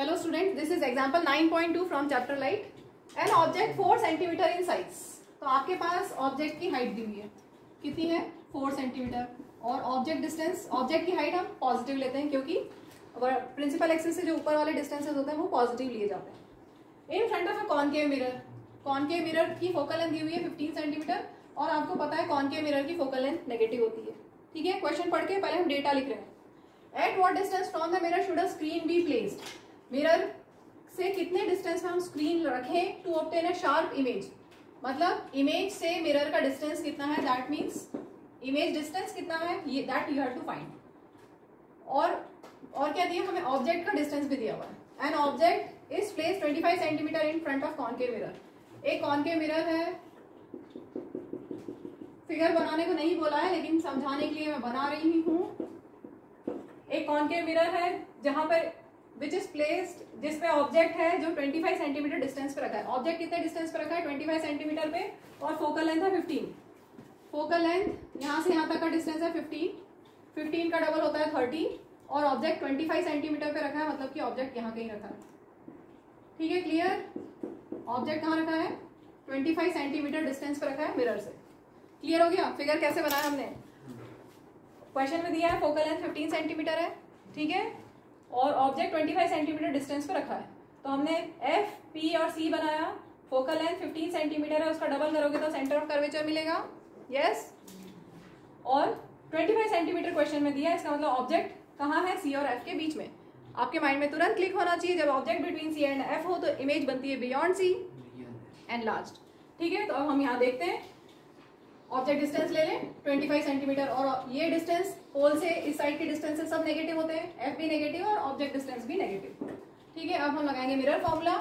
Hello students, this is example 9.2 from chapter light. An object 4 cm in size. तो आपके पास object की height दी हुई है, कितनी है 4 सेंटीमीटर, और ऑब्जेक्ट डिस्टेंस, ऑब्जेक्ट की हाइट हम पॉजिटिव लेते हैं क्योंकि प्रिंसिपल एक्सिस से जो ऊपर वाले डिस्टेंसेस होते हैं वो पॉजिटिव लिए जाते हैं। In front of a concave mirror, concave mirror की फोकल लेंथ दी हुई है 15 सेंटीमीटर, और आपको पता है कॉनकेव मिरर की फोकल लेंथ नेगेटिव होती है। ठीक है, क्वेश्चन पढ़ के पहले हम डेटा लिख रहे हैं। At what distance from the mirror should a screen be placed, mirror से कितने डिस्टेंस में हम स्क्रीन रखें to obtain a sharp image, मतलब इमेज से मिरर का डिस्टेंस कितना है, दैट मीन्स इमेज डिस्टेंस कितना है, ये that you have to find. और क्या दिया हमें, ऑब्जेक्ट का डिस्टेंस भी दिया हुआ है। An object is placed 25 centimetre in front of concave mirror. एक कॉनकेव मिरर है, फिगर बनाने को नहीं बोला है लेकिन समझाने के लिए मैं बना रही हूं। एक कॉनकेव मिरर है जहां पर विच इज प्लेस्ड, जिसपे ऑब्जेक्ट है जो 25 सेंटीमीटर डिस्टेंस पे रखा है। ऑब्जेक्ट कितने डिस्टेंस पे रखा है, 25 सेंटीमीटर पे, और फोकल लेंथ है 15। फोकल लेंथ यहाँ से यहाँ तक का डिस्टेंस है 15 का डबल होता है 30, और ऑब्जेक्ट 25 सेंटीमीटर पे रखा है, मतलब कि ऑब्जेक्ट यहाँ कहीं रखा है। ठीक है, क्लियर। ऑब्जेक्ट कहाँ रखा है, 25 सेंटीमीटर डिस्टेंस पे रखा है मिरर से। क्लियर हो गया। फिगर कैसे बनाया हमने, क्वेश्चन में दिया है फोकल लेंथ 15 सेंटीमीटर है, ठीक है, और ऑब्जेक्ट 25 सेंटीमीटर डिस्टेंस पे रखा है। तो हमने एफ, पी और सी बनाया। फोकल लेंथ 15 सेंटीमीटर है, उसका डबल करोगे तो सेंटर ऑफ कर्वेचर मिलेगा, यस। और 25 सेंटीमीटर क्वेश्चन में दिया, इसका मतलब ऑब्जेक्ट कहाँ है, सी और एफ के बीच में। आपके माइंड में तुरंत क्लिक होना चाहिए, जब object between C and F हो तो इमेज बनती है बियॉन्ड सी एंड लार्ज। ठीक है, तो अब हम यहाँ देखते हैं, ऑब्जेक्ट डिस्टेंस ले लें 25 सेंटीमीटर, और ये डिस्टेंस पोल से इस साइड के डिस्टेंस से सब नेगेटिव होते हैं, एफ भी नेगेटिव और ऑब्जेक्ट डिस्टेंस भी नेगेटिव। ठीक है, अब हम लगाएंगे mirror formula,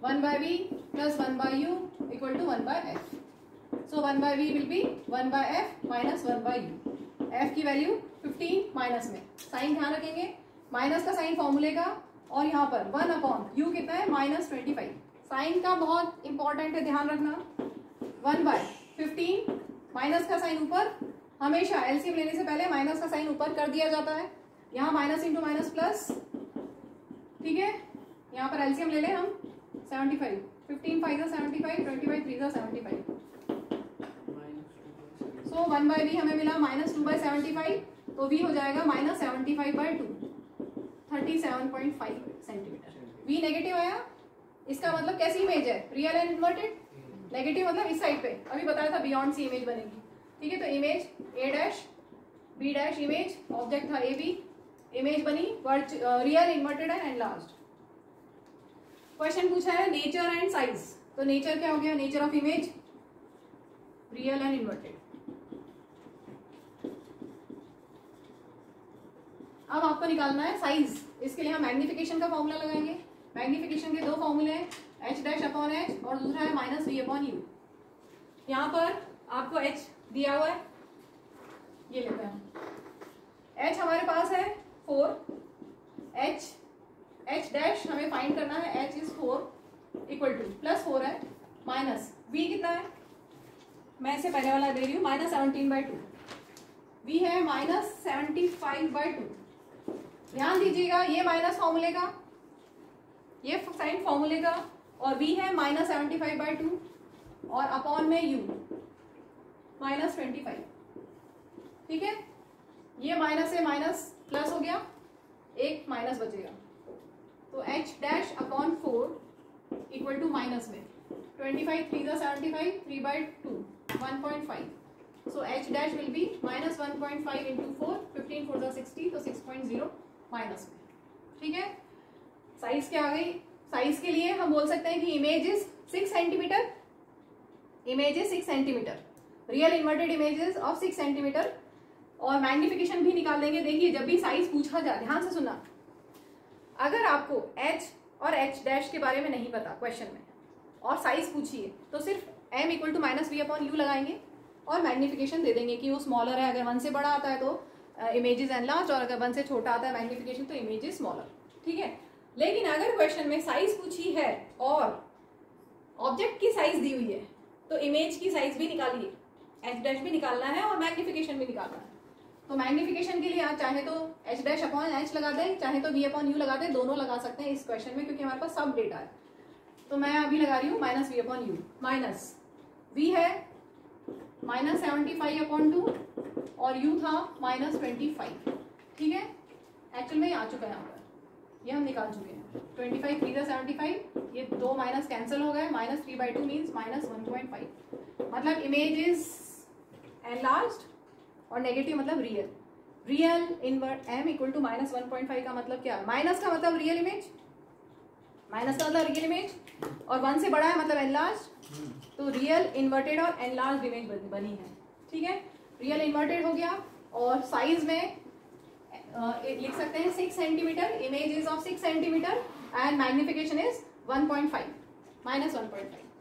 1/v plus 1/u equal to 1/f। So 1/v will be 1/f minus 1/u। f की वैल्यू 15 माइनस में, साइन ध्यान रखेंगे, माइनस का साइन फॉर्मूले का, और यहाँ पर 1/u कितना है, -25। साइन का बहुत इंपॉर्टेंट है, ध्यान रखना। 1/15 माइनस का साइन ऊपर, हमेशा एलसीएम लेने से पहले माइनस का साइन ऊपर कर दिया जाता है, यहाँ माइनस इंटू माइनस प्लस। ठीक है, यहाँ पर एलसीएम ले लें हम 75, 15 5 75, 25 3 75। सो 1/v हमें मिला -2/75, तो v हो जाएगा -75/2, 37.5 सेंटीमीटर। v नेगेटिव आया, इसका मतलब कैसी इमेज है, रियल एंड इन्वर्टेड। नेगेटिव मतलब इस साइड पे, अभी बताया था बियॉन्ड सी इमेज बनेगी। ठीक है, तो image a' b' image, object था ab, इमेज बनी real, inverted and enlarged. Question पूछा है नेचर एंड साइज, तो नेचर क्या हो गया, nature of image real and inverted. अब आपको निकालना है साइज, इसके लिए हम मैग्निफिकेशन का फॉर्मूला लगाएंगे। मैग्निफिकेशन के दो फॉर्मूले हैं, h'/h और दूसरा है -v/u। यहाँ पर आपको h दिया हुआ है, ये लेते हैं। h हमारे पास है 4, h' हमें फाइंड करना है, h इज 4 इक्वल टू +4 है, माइनस v कितना है, मैं इससे पहले वाला दे रही हूँ, -17/2। v है -75/2। ध्यान दीजिएगा, ये माइनस फॉर्मूले का, ये साइन फॉर्मूले का, और v है -75/2, और अपॉन में u -25। ठीक है, ये माइनस से माइनस प्लस हो गया, एक माइनस बचेगा, तो h'/4 इक्वल टू माइनस में 25 3 75, 3/2 1.5। सो h' विल बी -1.5 इंटू 4, 15 4 60, तो 6.0 माइनस में। ठीक है, साइज क्या आ गई, साइज के लिए हम बोल सकते हैं कि image is 6 centimetre, image is 6 centimetre, real inverted images of 6 centimetre. और मैग्निफिकेशन भी निकाल देंगे। देखिए, जब भी साइज पूछा जाए, ध्यान से सुनना, अगर आपको h और h' के बारे में नहीं पता क्वेश्चन में, और साइज पूछिए, तो सिर्फ m इक्वल टू -v/u लगाएंगे और मैग्निफिकेशन दे देंगे कि वो स्मॉलर है, अगर 1 से बड़ा आता है तो इमेज इज एनलार्ज, और अगर 1 से छोटा आता है मैग्निफिकेशन तो इमेज इज स्मॉलर। ठीक है, लेकिन अगर क्वेश्चन में साइज पूछी है और ऑब्जेक्ट की साइज दी हुई है, तो इमेज की साइज भी निकालिए, h' भी निकालना है और मैग्निफिकेशन भी निकालना है। तो मैग्निफिकेशन के लिए आप चाहे तो h डैश अपॉन h लगा दें, चाहे तो v अपॉन u लगा दें, दोनों लगा सकते हैं इस क्वेश्चन में क्योंकि हमारे पास सब डेटा है। तो मैं अभी लगा रही हूँ minus v upon you, minus v है माइनस 75 अपॉन 2 और u था माइनस 25। ठीक है, एक्चुअल में ये आ चुका है यहाँ पर, ये हम निकाल चुके हैं। 25 3 × 75, ये दो माइनस कैंसिल हो गए, माइनस 3/2 मीन्स माइनस 1.5। मतलब इमेज इज एनलार्ज्ड और नेगेटिव मतलब real. Real invert m equal to minus 1.5 का मतलब क्या है? माइनस का मतलब रियल इमेज, माइनस का मतलब रियल इमेज और 1 से बड़ा है मतलब एनलार्ज्ड। तो रियल इन्वर्टेड और एनलार्ज्ड इमेज बनी है। ठीक है, रियल इन्वर्टेड हो गया और साइज में लिख सकते हैं 6 centimetre, image is of 6 centimetre and magnification is 1.5 minus 1.5।